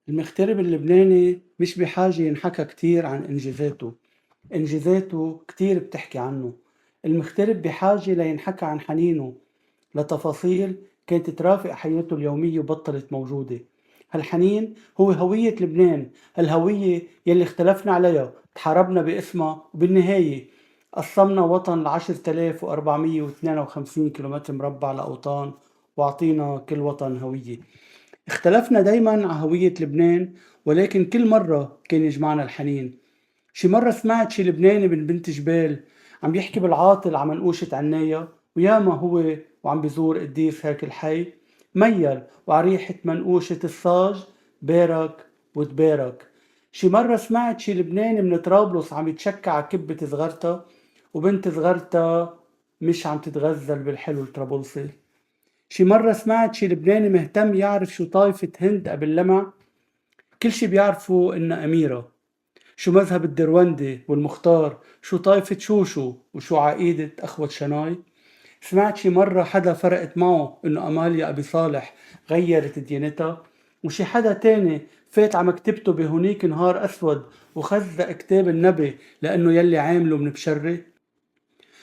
المغترب اللبناني مش بحاجة ينحكى كتير عن إنجازاته كتير بتحكي عنه. المغترب بحاجة لينحكى عن حنينه لتفاصيل كانت ترافق حياته اليومية وبطلت موجودة. هالحنين هو هوية لبنان، هالهوية يلي اختلفنا عليها، تحاربنا باسمها، وبالنهاية قسمنا وطن ل10,452 كيلومتر مربع لأوطان، وأعطينا كل وطن هوية. اختلفنا دايما على هوية لبنان، ولكن كل مرة كان يجمعنا الحنين. شي مرة سمعت شي لبناني من بنت جبال عم يحكي بالعاطل على منقوشة عناية، وياما هو وعم بيزور قديس هيك الحي ميل وعلى ريحة منقوشة الصاج بارك وتبارك. شي مرة سمعت شي لبناني من طرابلس عم يتشكى على كبة صغرتها، وبنت صغرتها مش عم تتغزل بالحلو الطرابلسي. شي مرة سمعت شي لبناني مهتم يعرف شو طايفة هند قبل لمع، كل شي بيعرفوا إنها أميرة، شو مذهب الدروندي والمختار، شو طايفة شوشو، وشو عقيدة أخوة شناي. سمعت شي مرة حدا فرقت معه إنه أماليا أبي صالح غيرت ديانتها، وشي حدا تاني فات على مكتبته بهونيك نهار أسود وخزق كتاب النبي لأنه يلي عامله من بشري.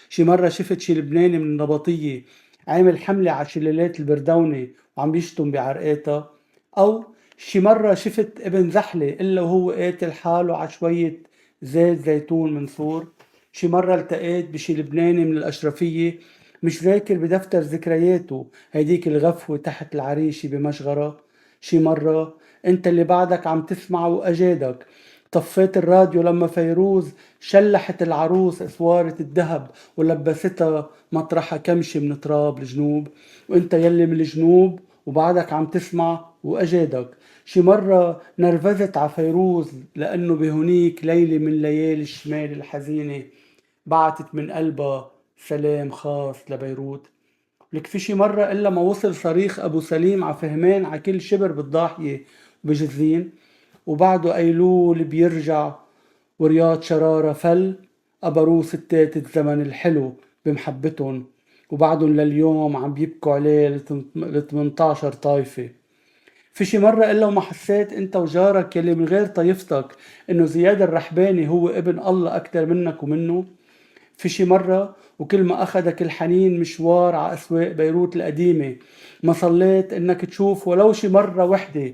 شي مرة شفت شي لبناني من النبطية عامل حملة على شلالات البردونة وعم بيشتم بعرقاتها. أو شي مرة شفت ابن زحلة إلا وهو قاتل حاله على شوية زيت زيتون من صور. شي مرة التقيت بشي لبناني من الأشرفية مش ذاكر بدفتر ذكرياته هيديك الغفوة تحت العريشة بمشغرة. شي مرة انت اللي بعدك عم تسمع وأجادك طفيت الراديو لما فيروز شلحت العروس اسوارة الذهب ولبستها مطرحها كمشة من تراب الجنوب، وانت يلي من الجنوب وبعدك عم تسمع واجادك. شي مرة نرفزت على فيروز لانه بهونيك ليلة من ليالي الشمال الحزينة بعتت من قلبها سلام خاص لبيروت. لك في شي مرة إلا ما وصل صريخ أبو سليم على فهمان على كل شبر بالضاحية وبجزين، وبعده أيلول بيرجع ورياض شرارة فل قبروا ستات الزمن الحلو بمحبتهم، وبعدهم لليوم عم بيبكوا عليه ل 18 طايفة. في شي مرة إلا وما حسيت انت وجارك يلي من غير طايفتك انه زياد الرحباني هو ابن الله اكتر منك ومنه. في شي مرة وكل ما أخدك الحنين مشوار على أسواق بيروت القديمة ما صليت إنك تشوف ولو شي مرة وحدة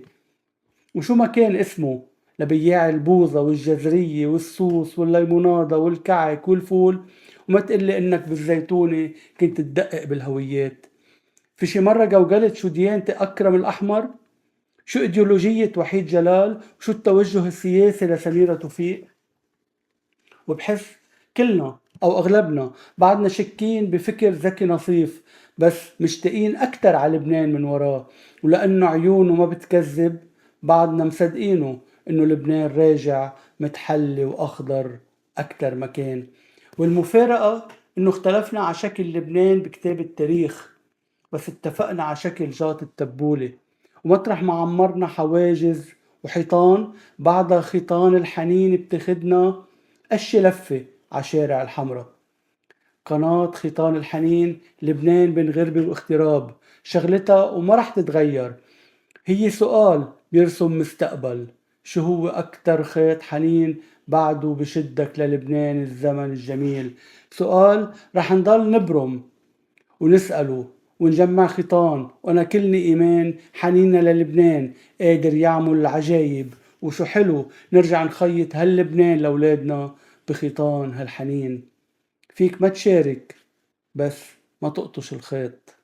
وشو ما كان اسمه لبياع البوظة والجزرية والسوس والليمونادة والكعك والفول، وما تقلي إنك بالزيتونة كنت تدقق بالهويات. في شي مرة جوجلت شو ديانة أكرم الأحمر، شو إيديولوجية وحيد جلال، وشو التوجه السياسي لسميرة توفيق. وبحس كلنا أو أغلبنا بعدنا شكين بفكر زكي نصيف، بس مشتاقين أكتر على لبنان من وراه، ولأنه عيونه ما بتكذب بعدنا مصدقينه إنه لبنان راجع متحلي وأخضر أكتر مكان. والمفارقة إنه اختلفنا على شكل لبنان بكتاب التاريخ، بس اتفقنا على شكل جات التبولة. ومطرح ما عمرنا حواجز وحيطان بعدها خيطان الحنين بتاخدنا قش لفة على شارع الحمرة. قناة خيطان الحنين لبنان بين غربة واغتراب شغلتها وما رح تتغير. هي سؤال بيرسم مستقبل، شو هو أكتر خيط حنين بعده بشدك للبنان الزمن الجميل. سؤال رح نضل نبرم ونسأله ونجمع خيطان، وأنا كلني إيمان حنيننا للبنان قادر يعمل العجايب. وشو حلو نرجع نخيط هاللبنان لأولادنا بخيطان هالحنين. فيك ما تشارك بس ما تقطش الخيط.